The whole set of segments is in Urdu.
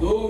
2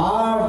8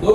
2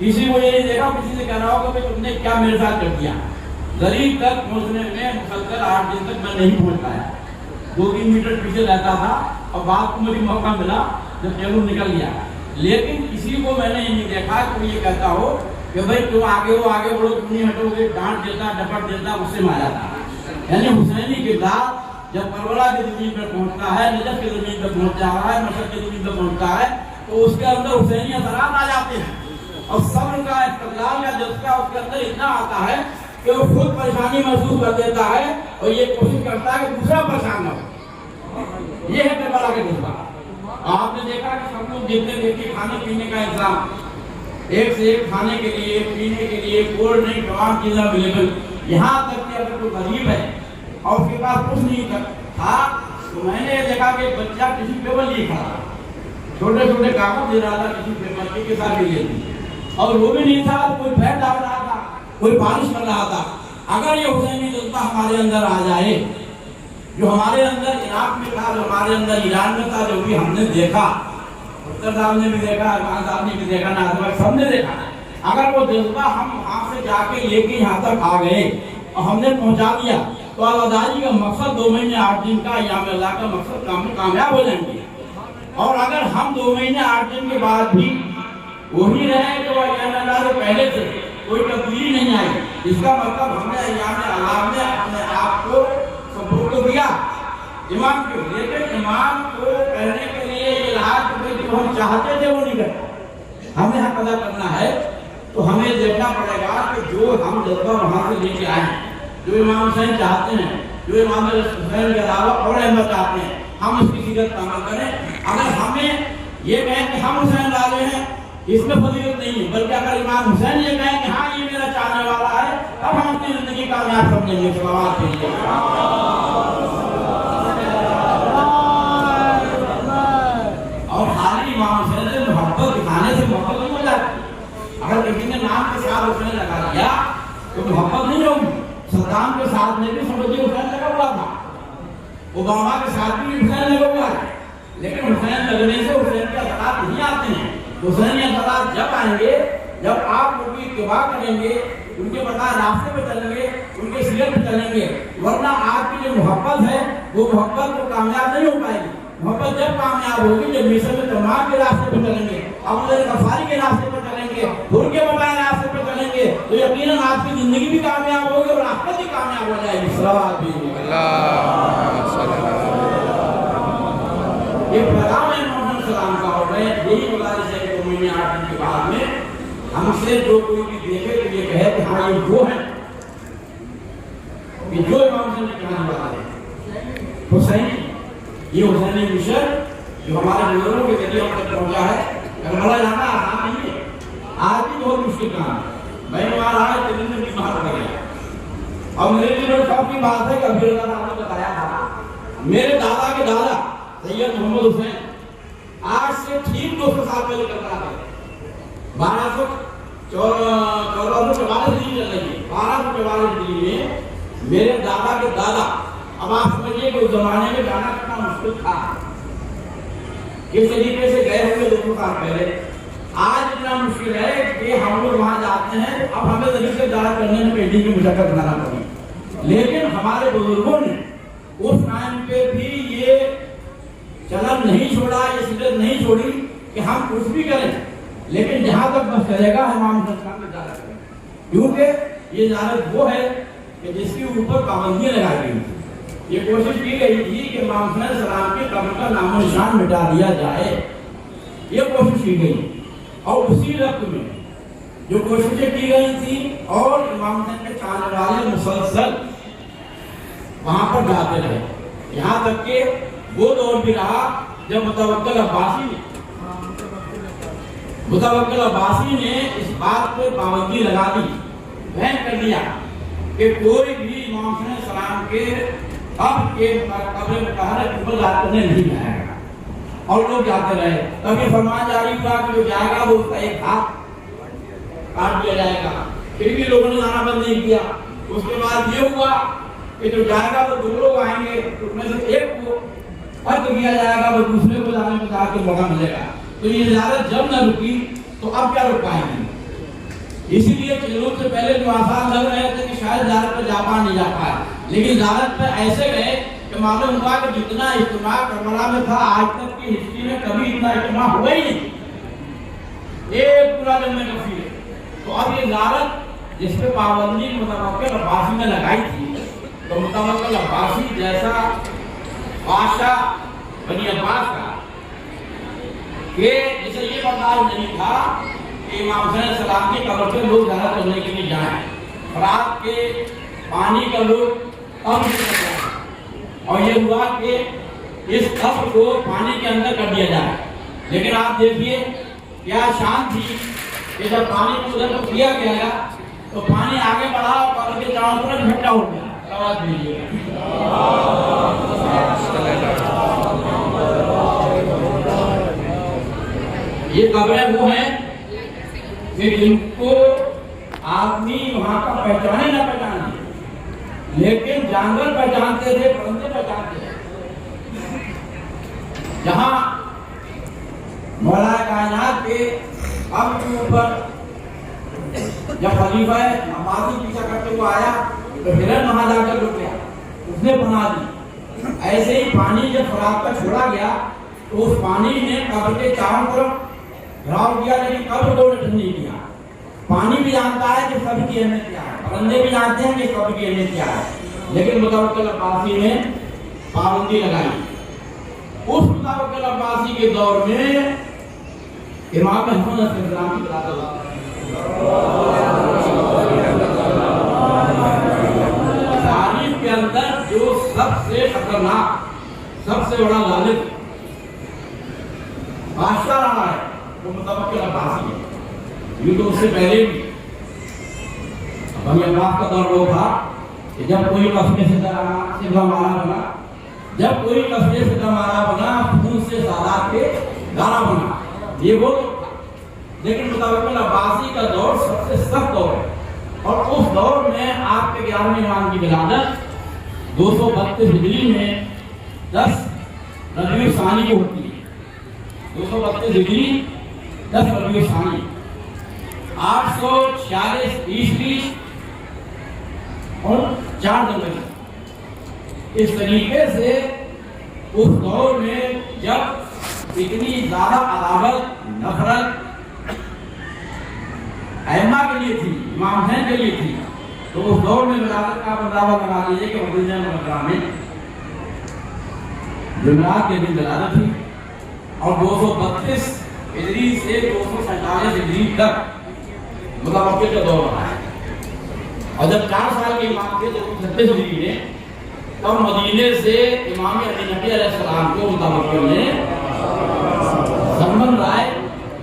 کسی کو یہ نہیں دیکھا کسی سے کہہ رہا ہو کہ تم نے کیا میرے ساتھ کر دیا. غریب تک پہنچنے میں مسلسل 8 دن تک میں نہیں پہنچ پایا. 2-3 میٹر پیچھے رہتا تھا اور بعد کو مجھے موقع ملا جب تیمور نکل گیا. لیکن کسی کو میں نے یہ نہیں دیکھا کہ یہ کہتا ہو کہ بھائی تم آگے ہو آگے بڑھو تم نہیں ہٹو گے. ڈانٹ دیتا ڈپٹ دیتا اس سے مارا تھا. یعنی حسینی کردار جب کربلا کی زمین پر پہنچتا ہے, نجف کی زمین پر پہنچ جا رہا ہے, مشرق کی زمین پر پہنچتا ہے تو اس کے اندر حسینی اثرات آ جاتے ہیں. اور صبر کا استقلال کا جذبہ اس کے اندر اتنا آتا ہے کہ وہ خود پریشانی محسوس کر دیتا ہے اور یہ کوشش کرتا ہے کہ دوسرا پریشان نہ ہو. یہ ہے کربلا کا جذبہ. آپ نے دیکھا کہ سب لوگ دیکھتے کھانے پینے کا انتظام, ایک سے ایک کھانے کے لیے پینے کے لیے کولڈ ڈرنک تمام چیزیں اویلیبل. یہاں تک کہ اگر کوئی غریب ہے اور اس کے پاس کچھ نہیں تھا تو میں نے یہ دیکھا کہ بچہ کسی پیپر لیے کھا رہا, چھوٹے چھوٹے کاغذ دے رہا تھا کسی پیپر کے ساتھ بھی لے لی, اور وہ بھی نہیں تھا تو کوئی پیر ڈال رہا تھا, کوئی بارش کر رہا تھا. اگر یہ حسینی جذبہ ہمارے اندر آ جائے جو ہمارے اندر عراق میں تھا, جو ہمارے اندر ایران میں تھا, جو بھی ہم نے دیکھا, ڈاکٹر صاحب نے بھی دیکھا, خان صاحب نے بھی دیکھا, ناظر سب نے دیکھا, اگر وہ جذبہ ہم وہاں سے جا کے لے کے یہاں تک آ گئے اور ہم نے پہنچا دیا تو آزادی کا مقصد 2 مہینے 8 دن کا ایام اللہ کا مقصد کامیاب ہو جائیں گے. اور اگر ہم 2 مہینے 8 دن کے بعد بھی وہی رہے جو ایام اللہ سے پہلے سے کوئی تبدیلی نہیں آئی, اس کا مطلب ہم نے ایام اللہ میں اپنے آپ کو سپورٹ تو دیا امام کو, لیکن امام کو کرنے کے لیے یہ لاحق جو ہم چاہتے تھے وہ نہیں کرتے. ہمیں حق ادا کرنا ہے تو ہمیں دیکھنا پڑے گا کہ جو ہم جذبہ وہاں سے لے کے آئے ہیں, جو امام حسین چاہتے ہیں, جو امام حسین کے علاوہ اور احمد چاہتے ہیں, ہم اس کی سیرت پر عمل کریں. اگر ہمیں یہ کہیں کہ ہم حسین والے ہیں اس میں فضیلت نہیں ہے, بلکہ اگر امام حسین یہ کہیں کہ ہاں یہ میرا چاہنے والا ہے تب ہم اپنی زندگی کامیاب سمجھیں گے. صلوات کیجیے. اور خالی امام حسین سے محبت دکھانے سے محبت نہیں ہو جاتی. اگر کسی نے نام کے ساتھ حسین لگا دیا تو محبت نہیں ہوگی. صدام کے ساتھ میں بھی سمجھیے حسین لگا ہوا تھا, اوباما کے ساتھ بھی حسین لگا ہوا ہے, لیکن حسین لگنے سے حسین کے اثرات نہیں آتے ہیں. حسینی اثرات جب آئیں گے جب آپ ان کی اتباع کریں گے, ان کے بتائے راستے پہ چلیں گے, ان کے سیرت پہ چلیں گے. ورنہ آپ کی جو محبت ہے وہ محبت تو کامیاب نہیں ہو پائے گی. محبت جب کامیاب ہوگی جب مصر میں تمام کے راستے پہ چلیں گے, ابو ذر غفاری کے راستے پہ چلیں گے, ان کے بتائے راستے پہ چلیں گے, تو یقیناً آپ کی زندگی بھی کامیاب ہوگی اور آخرت بھی کامیاب ہو جائے گی. صلوات بھی یہ پیغام ہے محمد سلام کا. اور میں یہی گزارش ہے کہ 2 مہینے 8 دن کے بعد میں ہم سے جو کوئی بھی دیکھے تو یہ کہے کہ ہاں یہ وہ ہے کہ جو امام حسین نے کہا ہوا ہے حسین. یہ حسینی مشن جو ہمارے بزرگوں کے ذریعے ہم تک پہنچا ہے. کربلا جانا آسان نہیں ہے, آج بھی بہت مشکل کام ہے. میں وہاں رہا ہے 3 دن بیمار پڑ گیا, اور میرے لیے بڑی شوق کی بات ہے کہ ابھی اللہ تعالیٰ نے بتایا تھا میرے دادا کے دادا سید محمد حسین آج سے ٹھیک 200 سال پہلے کرتا تھا. 1244 ہجری چل رہی ہے, 1244 ہجری میں میرے دادا کے دادا. اب آپ سمجھیے کہ اس زمانے میں جانا کتنا مشکل تھا, کس طریقے سے گئے ہوئے 200 سال پہلے. آج اتنا مشکل ہے کہ ہم لوگ وہاں جاتے ہیں, اب ہمیں طریقے دار کرنے میں پیٹی کی مشقت کرنا پڑی. لیکن ہمارے بزرگوں نے اس ٹائم پہ بھی یہ چلن نہیں چھوڑا, یہ سیرت نہیں چھوڑی کہ ہم کچھ بھی کریں, لیکن جہاں تک بس چلے گا امام حسین کی زیارت کریں. کیونکہ یہ زیارت وہ ہے کہ جس کے اوپر پابندیاں لگائی گئی. یہ کوشش کی گئی تھی کہ امام حسین السلام کے قبر کا نام و نشان مٹا دیا جائے, یہ کوشش کی گئی. اور اسی رقم میں جو کوششیں کی گئی تھی اور امام حسین کے چاہنے والے مسلسل وہاں پر جاتے رہے, یہاں تک کہ وہ دور بھی رہا جب متوکل عباسی نے اس بات پر پابندی لگا دی, بین کر دیا کہ کوئی بھی امام حسین السلام کے اب کے قبر مطہرہ کی بات کرنے نہیں جائے گا. اور لوگ جاتے رہے. کبھی فرمان جاری ہوا کہ جو جائے گا وہ اس کا ایک ہاتھ کاٹ دیا جائے گا, پھر بھی لوگوں نے جانا بند نہیں کیا. اس کے بعد یہ ہوا کہ جو جائے گا وہ 2 لوگ آئیں گے, اس میں سے ایک کو فرق کیا جائے گا, وہ دوسرے کو جانے میں جا کے موقع ملے گا. تو یہ زیادہ جب نہ رکی تو اب کیا رک پائیں گے. اسی لیے چلو سے پہلے جو آسان لگ رہے تھے کہ شاید زیارت پہ جاپان نہیں جا پائے، لیکن زیارت پہ ایسے گئے کہ معلوم ہوا کہ جتنا اجتماع کربلا میں تھا آج تک کی ہسٹری میں کبھی اتنا اجتماع ہوا ہی نہیں، ایک پورا دن میں کفی ہے۔ تو اب یہ زیارت جس پہ پابندی متوکل عباسی نے لگائی تھی، تو متوکل عباسی جیسا بادشاہ بنی عباس کا کہ جسے یہ برداشت نہیں تھا کہ امام حسین علیہ السلام کی قبر پہ لوگ زیارت کرنے کے لیے جائیں، رات کے پانی کا لوگ کم جائیں، اور یہ ہوا کہ اس قبر کو پانی کے اندر کر دیا جائے۔ لیکن آپ دیکھیے کیا شان تھی کہ جب پانی کو ادھر کو کیا گیا تو پانی آگے بڑھا اور قبر کے چاروں طرف اکٹھا ہو گیا۔ آواز دیجیے۔ یہ قبریں وہ ہیں کہ جن کو آدمی وہاں کا پہچانے نہ پہچانے، لیکن جانور پہچانتے تھے، پرندے پہچانتے تھے۔ جہاں مولا کائنات کے اب کے اوپر جب خلیفہ عباسی پیچھا کرتے ہوئے آیا تو ہرن وہاں جا کر رک گیا، اس نے پناہ دی۔ ایسے ہی پانی جب فرات کا چھوڑا گیا تو اس پانی نے قبر کے چاروں طرف گھراؤ کیا، لیکن قبر کو ریٹرن نہیں کیا۔ پانی بھی جانتا ہے کہ قبر کی اہمیت کیا ہے، پرندے بھی جانتے ہیں کہ قبر کی اہمیت کیا ہے، لیکن متوکل عباسی نے پابندی لگائی۔ اس متوکل عباسی کے دور میں امام حسن علیہ السلام کی تاریخ کے اندر جو سب سے خطرناک، سب سے بڑا ظالم بادشاہ رہا ہے وہ متوکل عباسی ہے۔ یہ تو اس سے پہلے بھی بنی عباس کا دور وہ تھا کہ جب کوئی قصبے سے مارا بنا، جب کوئی قصبے سے مارا بنا، خون سے سادات کے گارا بنا، یہ وہ تھا۔ لیکن متوکل عباسی کا دور سب سے سخت دور ہے، اور اس دور میں آپ کے 11ویں امام کی ولادت 232 ہجری میں 10 ربیع الثانی کو ہوتی ہے۔ 232 ہجری 10 ربیع الثانی، 846 عیسوی اور 4 جنوری۔ اس طریقے سے اس دور میں جب اتنی زیادہ عداوت، نفرت ائمہ کے لیے تھی، امام حسین کے لیے تھی، تو اس دور میں ولادت کا اندازہ لگا لیجیے کہ مدینہ منورہ میں جمعرات کے دن ولادت تھی، اور 232 ہجری سے 247 ہجری تک متوکل کا دور رہا ہے۔ اور جب 4 سال کے امام تھے 236 ہجری میں، تب مدینے سے امام علی نبی علیہ السلام کو متوکل نے سمن رائے،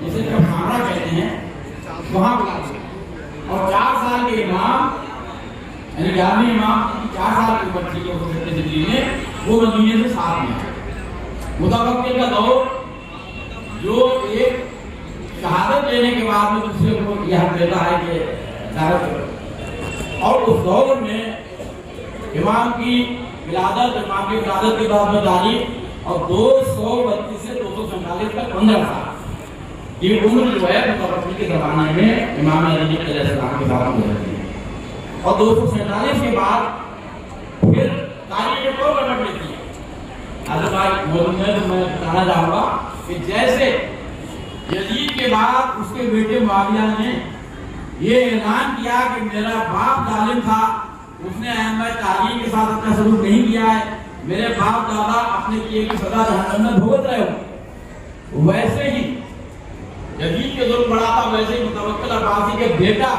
جسے خامرہ کہتے ہیں، وہاں بلا دیا، اور 4 سال کے امام یعنی 11ویں امام 4 سال کی عمر تھی 236 ہجری میں، وہ مدینے سے ساتھ میں آئے۔ متوکل کا دور جو ایک شہادت لینے کے بعد میں دوسرے کو یہ حق دیتا ہے کہ زیارت کرو، اور اس دور میں امام کی ولادت کے بعد میں تاریخ اور 232 سے 247 تک 15 سال یہ عمر جو ہے متوکل کے زمانے میں امام علی علیہ السلام کے بعد میں رہتی ہے، اور 247 کے بعد پھر تاریخ کو پلٹ لیتی ہے۔ حضرت میں بتانا چاہوں گا کہ جیسے یزید کے بعد اس کے بیٹے معاویہ نے یہ اعلان کیا کہ میرا باپ ظالم تھا، اس نے ائمہ تعلیم کے ساتھ اپنا سلوک نہیں کیا ہے، میرے باپ دادا اپنے کیے کی سزا جہنم میں بھگت رہے ہو، ویسے ہی یزید کے ظلم بڑا تھا، ویسے ہی متوکل عباسی کے بیٹا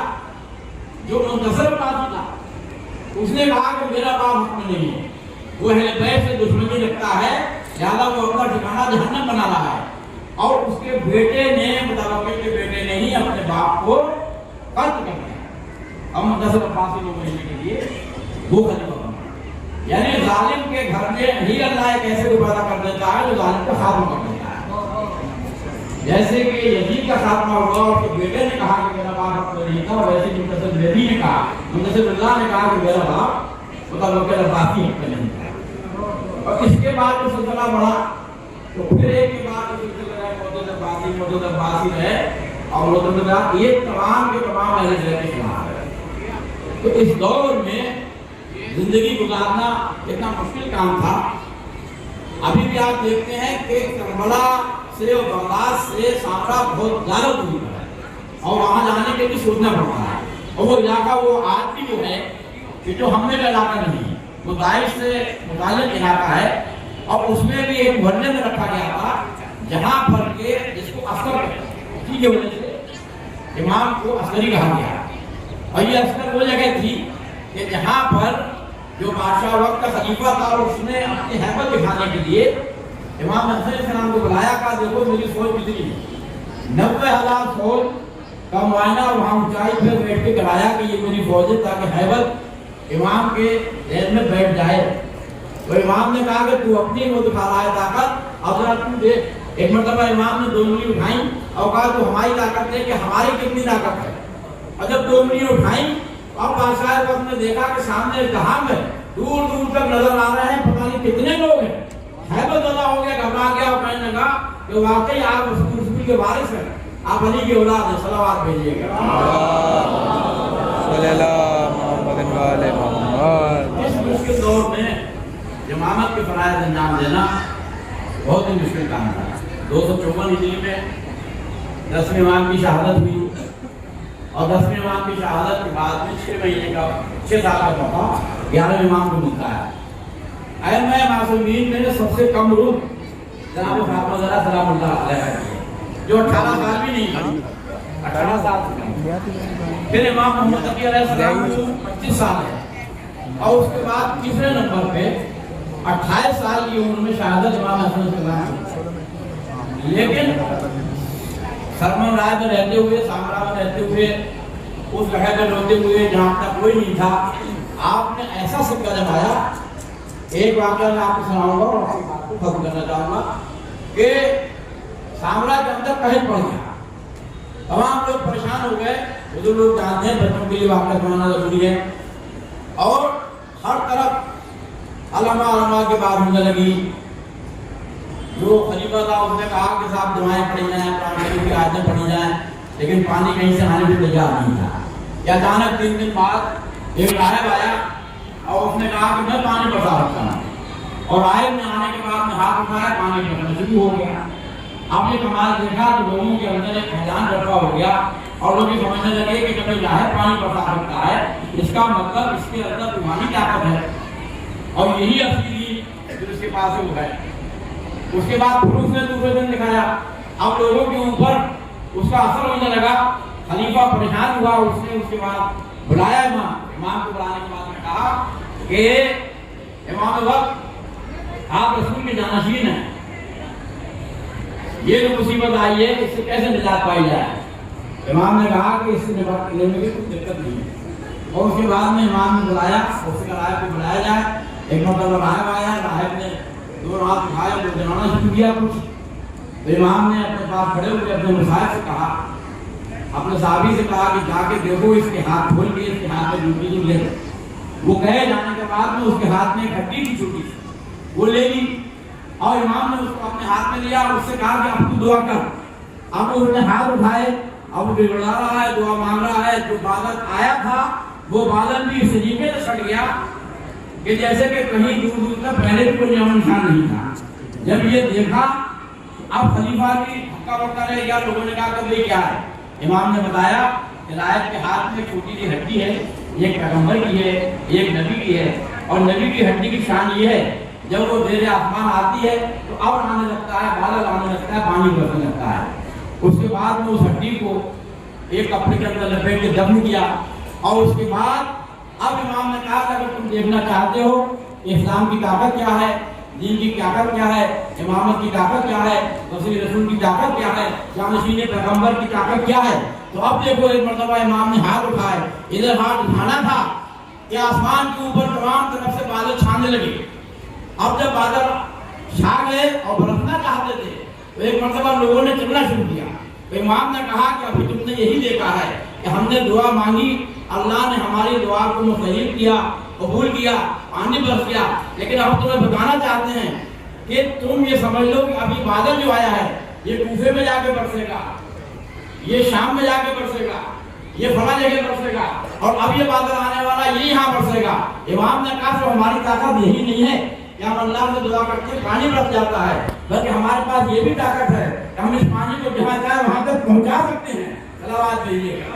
جو منتصر عباسی تھا، اس نے کہا کہ میرا باپ حکم نہیں ہے، وہ اہل بیت سے دشمنی رکھتا ہے، لہذا وہ اپنا ٹھکانہ جہنم بنا رہا ہے، اور اس کے بیٹے نے متوکل کے بیٹے نے ہی اپنے باپ کو قتل کر دیا۔ اب منتصر عباسی کو ملنے کے لیے وہ خلیفہ بنا، یعنی ظالم کے گھر میں ہی اللہ ایک ایسے کو پیدا کر دیتا ہے جو ظالم کا خاتمہ کر دیتا ہے۔ جیسے کہ یزید کا خاتمہ ہوا اور اس کے بیٹے نے کہا کہ میرا باپ حق نہیں تھا، ویسے ہی منتصر بیدی نے کہا، منتصر اللہ نے کہا کہ میرا باپ متوکل عباسی حق نہیں تھا۔ اور اس کے بعد جو سلسلہ بڑھا تو پھر ایک کے بعد جو سلسلہ رہے مودود عباسی رہے، اور رسول یہ تمام کے تمام اہل بیت کے خلاف ہے۔ تو اس دور میں زندگی گزارنا اتنا مشکل کام تھا۔ ابھی بھی آپ دیکھتے ہیں کہ کربلا سے اور بغداد سے سامرا بہت زیادہ دوری پر ہے اور وہاں جانے کے لیے سوچنا پڑتا ہے، اور وہ علاقہ وہ آج بھی جو ہے کہ جو ہم نے کا علاقہ نہیں ہے، وہ داعش سے متعلق علاقہ ہے، اور اس میں بھی ایک محلے میں رکھا گیا تھا جہاں پر کہ جس کو عسکر اسی کی وجہ سے امام کو عسکری کہا گیا، اور یہ عسکر وہ جگہ تھی کہ جہاں پر جو بادشاہ وقت کا خلیفہ تھا اور اس نے اپنی حیبت دکھانے کے لیے امام حسن علیہ السلام کو بلایا، کہا دیکھو میری فوج کتنی ہے، 90,000 فوج کا معائنہ وہاں اونچائی پہ بیٹھ کے کرایا کہ یہ میری فوج ہے تاکہ حیبت امام کے ذہن میں بیٹھ جائے۔ تو امام نے کہا کہ تو اپنی وہ دکھا رہا ہے طاقت، اب ذرا تم دیکھ۔ ایک مرتبہ امام نے 2 انگلی اٹھائیں اور کہا تو ہماری طاقت ہے کہ ہماری کتنی طاقت ہے، اور جب 2 انگلی اٹھائیں اب بادشاہ وقت نے دیکھا کہ سامنے التحام ہے، دور دور تک نظر آ رہے ہیں، پتہ نہیں کتنے لوگ ہیں، حیبت زدہ ہو گیا، گھبرا گیا اور کہنے لگا کہ واقعی آپ رسول کے وارث ہیں، آپ علی کی اولاد ہیں، صلوات بھیجیے گا۔ صلی اللہ محمد والے محمد۔ اس مشکل دور میں امامت کے فرائض انجام دینا بہت ہی مشکل کام تھا۔ 254 ہجری میں 10ویں امام کی شہادت ہوئی، اور 10ویں امام کی شہادت کے بعد میں 6 سال کا موقع 11ویں امام کو ملتا ہے۔ ائمہ معصومین میں سب سے کم عمر جناب فاطمہ زہرا سلام اللہ علیہ ہے، جو 18 سال بھی نہیں ہے، 18 سال سے کم۔ پھر امام محمد تقی علیہ السلام کو 25 سال ہے، اور اس کے بعد تیسرے نمبر پہ 28 سال کی عمر میں شہادت امام حسن علیہ السلام۔ لیکن سرمن رائے میں رہتے ہوئے، سامرا میں رہتے ہوئے، اس جگہ میں رہتے ہوئے جہاں تک کوئی نہیں تھا، آپ نے ایسا سکہ جمایا۔ ایک واقعہ میں آپ کو سناؤں گا اور آپ کی بات کو ختم کرنا چاہوں گا کہ سامرا کے اندر قحط پڑ گیا، تمام لوگ پریشان ہو گئے۔ جو لوگ جانتے ہیں بچوں کے لیے واقعہ سنانا ضروری ہے، اور ہر طرف علماء کی بات ہونے لگی۔ جو خلیفہ تھا اس نے کہا کہ صاحب دعائیں پڑھی جائیں، قرآن شریف کی آیتیں پڑھی جائیں، لیکن پانی کہیں سے آنے بھی تیار نہیں تھا۔ یا اچانک 3 دن بعد ایک راہب آیا اور اس نے کہا کہ میں پانی برسا رکھتا ہوں، اور راہب نے آنے کے بعد میں ہاتھ اٹھایا، پانی برسنا شروع ہو گیا۔ آپ نے کمال دیکھا تو لوگوں کے اندر ایک حیران برپا ہو گیا، اور لوگ یہ سمجھنے لگے کہ جب راہب پانی برسا رکھتا ہے اس کا مطلب اس کے اندر روحانی طاقت ہے، اور یہی اصلی جو اس کے پاس وہ ہے۔ اس کے بعد پھر اس نے دوسرے دن دکھایا، اب لوگوں کے اوپر اس کا اثر ہونے لگا، خلیفہ پریشان ہوا۔ اس نے اس کے بعد بلایا امام کو، بلانے کے بعد میں کہا کہ امام وقت آپ رسول کے جانشین ہیں، یہ جو مصیبت آئی ہے اس سے کیسے نجات پائی جائے؟ امام نے کہا کہ اس سے نجات لینے میں کوئی دقت نہیں ہے، اور اس کے بعد میں امام نے بلایا، اس سے راہب کو بلایا جائے۔ ایک مرتبہ راہب آیا، راہب نے 2 ہاتھ اٹھائے اور جنانا شروع کیا کچھ، تو امام نے اپنے پاس کھڑے ہوئے اپنے مسائل سے کہا، اپنے صحابی سے کہا کہ جا کے دیکھو اس کے ہاتھ کھول کے اس کے ہاتھ میں جوتی جو لے۔ وہ کہے جانے کے بعد میں اس کے ہاتھ میں ایک ہڈی کی چھوٹی وہ لے لی، اور امام نے اس کو اپنے ہاتھ میں لیا اور اس سے کہا کہ اب تو دعا کر۔ اب انہوں نے ہاتھ اٹھائے، اب وہ بڑھا رہا ہے، دعا مانگ رہا ہے۔ جو بادل آیا تھا وہ بادل بھی اس طریقے سے چھٹ گیا کہ جیسے کہ کہیں دور دور تک پہلے بھی کوئی نام نشان نہیں تھا۔ جب یہ دیکھا اب خلیفہ کی ہکا بکا رہ گیا، لوگوں نے کہا کہ یہ کیا ہے؟ امام نے بتایا کہ راہب کے ہاتھ میں چھوٹی سی ہڈی ہے، یہ ایک پیغمبر کی ہے، یہ ایک نبی کی ہے، اور نبی کی ہڈی کی شان یہ ہے جب وہ زیر آسمان آتی ہے تو اب آنے لگتا ہے، بادل آنے لگتا ہے، پانی برسنے لگتا ہے۔ اس کے بعد میں اس ہڈی کو ایک کپڑے کے اندر لپیٹ کے دفن کیا، اور اس کے بعد اب امام نے کہا کہ اگر تم دیکھنا چاہتے ہو اسلام کی طاقت کیا ہے، دین کی طاقت کیا ہے، امامت کی طاقت کیا ہے، رسول کی طاقت کیا ہے، جانشین پیغمبر کی طاقت کیا ہے، تو اب دیکھو ایک مرتبہ امام نے ہاتھ اٹھائے، ادھر ہاتھ اٹھانا تھا کہ آسمان کے اوپر تمام طرف سے بادل چھانے لگے۔ اب جب بادل چھا گئے اور برسنا چاہتے تھے تو ایک مرتبہ لوگوں نے چلنا شروع کیا۔ تو امام نے کہا کہ ابھی تم نے یہی دیکھا ہے کہ ہم نے دعا مانگی، اللہ نے ہماری دعا کو مستجیب کیا، قبول کیا، پانی برس گیا، لیکن اب تمہیں بتانا چاہتے ہیں کہ تم یہ سمجھ لو کہ ابھی بادل جو آیا ہے یہ کوفے میں جا کے برسے گا، یہ شام میں جا کے برسے گا، یہ فلاں جگہ برسے گا، اور اب یہ بادل آنے والا یہ یہاں برسے گا۔ امام نے کہا کہ ہماری طاقت یہی نہیں ہے کہ ہم اللہ سے دعا کرتے ہیں پانی برس جاتا ہے، بلکہ ہمارے پاس یہ بھی طاقت ہے کہ ہم اس پانی کو جہاں چاہے وہاں تک پہنچا سکتے ہیں۔ صلوات کہیے گا۔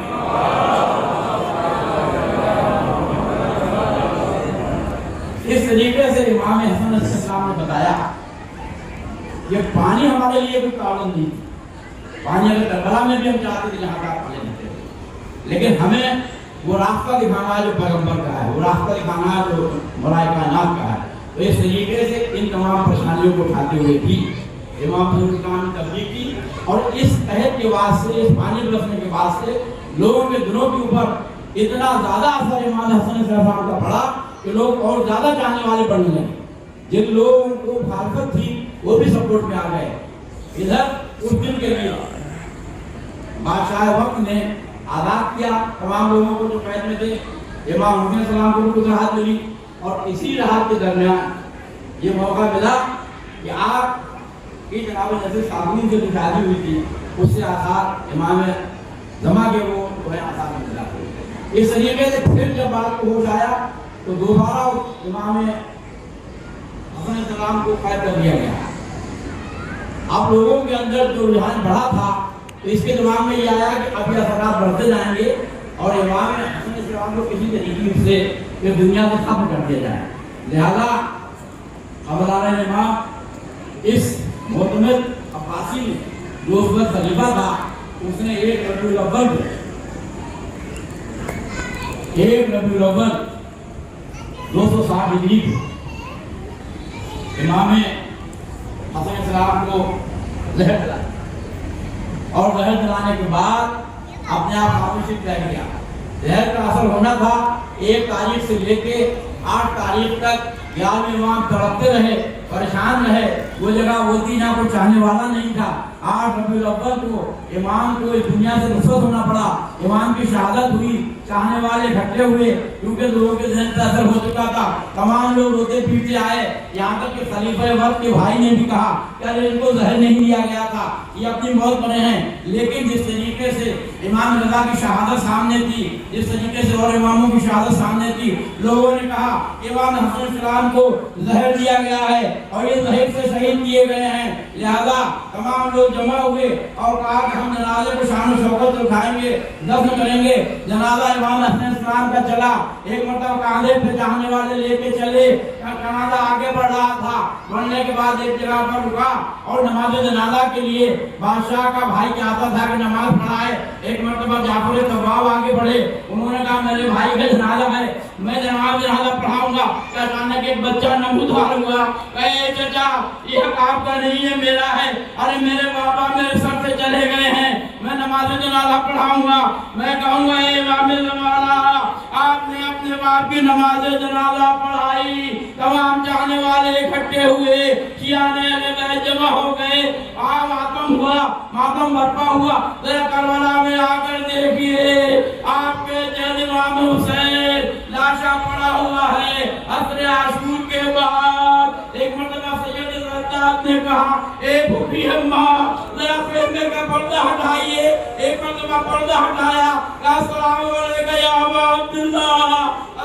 اس طریقے سے امام حسن علیہ السلام نے بتایا کہ پانی ہمارے لیے کوئی پرابلم نہیں تھی، پانی اگر کربلا میں بھی ہم چاہتے تھے جہاں کا پانی لیتے تھے، لیکن ہمیں وہ راستہ دکھانا ہے جو پیغمبر کا ہے، وہ راستہ دکھانا ہے جو برائے کائنات کا ہے۔ تو اس طریقے سے ان تمام پریشانیوں کو اٹھاتے ہوئے بھی امام حسن علیہ السلام نے تبلیغ کی، اور اس عہد کے واسطے، اس پانی برسنے کے واسطے لوگوں کے دلوں کے اوپر اتنا زیادہ اثر امام حسن علیہ السلام کا پڑا کہ لوگ اور زیادہ چاہنے والے بڑھنے لگے۔ جن لوگوں کو مخالفت تھی وہ بھی سپورٹ میں آ گئے۔ ادھر اس دن کے لیے بادشاہ وقت نے آزاد کیا تمام لوگوں کو جو قید میں تھے، امام حسن علیہ السلام کو بھی راحت ملی، اور اسی راحت کے درمیان یہ موقع ملا کہ آپ کی جناب جیسے صابون سے جو شادی ہوئی تھی اس سے آثار امام جمع کے وہ آثار میں ملا۔ اس طریقے سے پھر جب بات کو ہوش آیا تو دوبارہ امام حسن علیہ السلام کو قید کر دیا گیا۔ اب لوگوں کے اندر جو رجحان بڑھا تھا تو اس کے دماغ میں یہ آیا کہ اب یہ اثرات بڑھتے جائیں گے اور امام حسن علیہ السلام کو کسی طریقے سے کہ دنیا سے ختم کر دیا جائے۔ لہذا خبردار امام اس معتمد عباسی نے جو اس وقت خلیفہ تھا اس نے ایک ربیع الاول 260 ہجری امام حسن علیہ السلام کو زہر دلایا، اور زہر دلانے کے بعد اپنے آپ خاموشی طے کیا۔ زہر کا اثر ہونا تھا 1 تاریخ سے لے کے 8 تاریخ تک 11 امام تڑپتے رہے، پریشان رہے، وہ جگہ وہ تھی جہاں کوئی چاہنے والا نہیں تھا۔ 8 ربیع الاول کو امام کو اس دنیا سے رخصت ہونا پڑا، امام کی شہادت ہوئی، چاہنے والے اکٹھے ہوئے کیونکہ لوگوں کے ذہن پر اثر ہو چکا تھا، تمام لوگ روتے پیٹتے آئے، یہاں تک کہ خلیفہ وقت کے بھائی نے بھی کہا کہ ارے ان کو زہر نہیں دیا گیا تھا، یہ اپنی موت پڑے ہیں۔ لیکن جس طریقے سے امام رضا کی شہادت سامنے تھی، جس طریقے سے اور اماموں کی شہادت سامنے تھی، لوگوں نے کہا امام حسن علیہ السلام کو زہر دیا گیا ہے اور یہ زہر سے شہید کیے گئے ہیں۔ لہذا تمام لوگ جمع ہوئے اور کہا کہ ہم جنازے کو شان و شوکت سے اٹھائیں گے، دفن کریں گے۔ جنازہ امام حسن علیہ السلام کا چلا، ایک مرتبہ کاندھے پہ چاہنے والے لے کے چلے، جنازہ آگے بڑھ رہا تھا، بڑھنے کے بعد ایک جگہ پر رکا اور نماز جنازہ کے لیے بادشاہ کا بھائی چاہتا تھا کہ نماز پڑھائے۔ ایک مرتبہ جعفر طباع آگے بڑھے، انہوں نے کہا میرے بھائی کا جنازہ ہے، میں جنازہ پڑھاؤں گا۔ کہ اچانک ایک بچہ نمودار ہوا، کہے چچا یہ حق آپ کا نہیں ہے میرا ہے، ارے میرے بابا میرے سر سے چلے گئے ہیں، میں نماز جنازہ پڑھاؤں گا۔ میں کہوں گا اے امام زمانہ آپ نے اپنے باپ کی نماز جنازہ پڑھائی، تمام چاہنے والے اکٹھے ہوئے، شیعانے جمع ہو گئے، ماتم ہوا، ماتم برپا ہوا۔ ذرا کربلا میں آ کر دیکھیے آپ کے جد امام حسین لاشا پڑا ہوا ہے۔ عصر عاشور کے بعد ایک مرتبہ سید سجاد نے کہا اے بھوپی اماں ذرا خیمے کا پردہ ہٹائیے۔ ایک مرتبہ پردہ ہٹایا، کہا السلام علیکم یا ابا عبداللہ،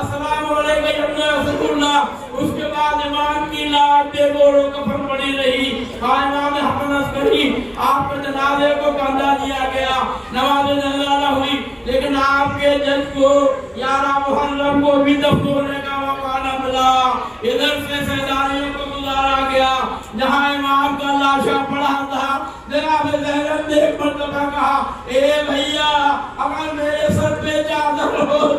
السلام علیکم یا ابن رسول اللہ۔ اس کے بعد امام کی لاٹ بے گوڑ و کفن پڑی رہی۔ امام حسن عسکری آپ کے جنازے کو کندھا دیا گیا، نماز جنازہ ہوئی، لیکن آپ کے جج کو 11 محرم کو بھی دفن ہونے کا موقع نہ ملا۔ ادھر سے سیدانیوں کو گزارا گیا جہاں امام کا لاشا پڑا تھا۔ جناب زینب نے ایک مرتبہ کہا اے بھیا اگر میرے سر پہ چادر ہو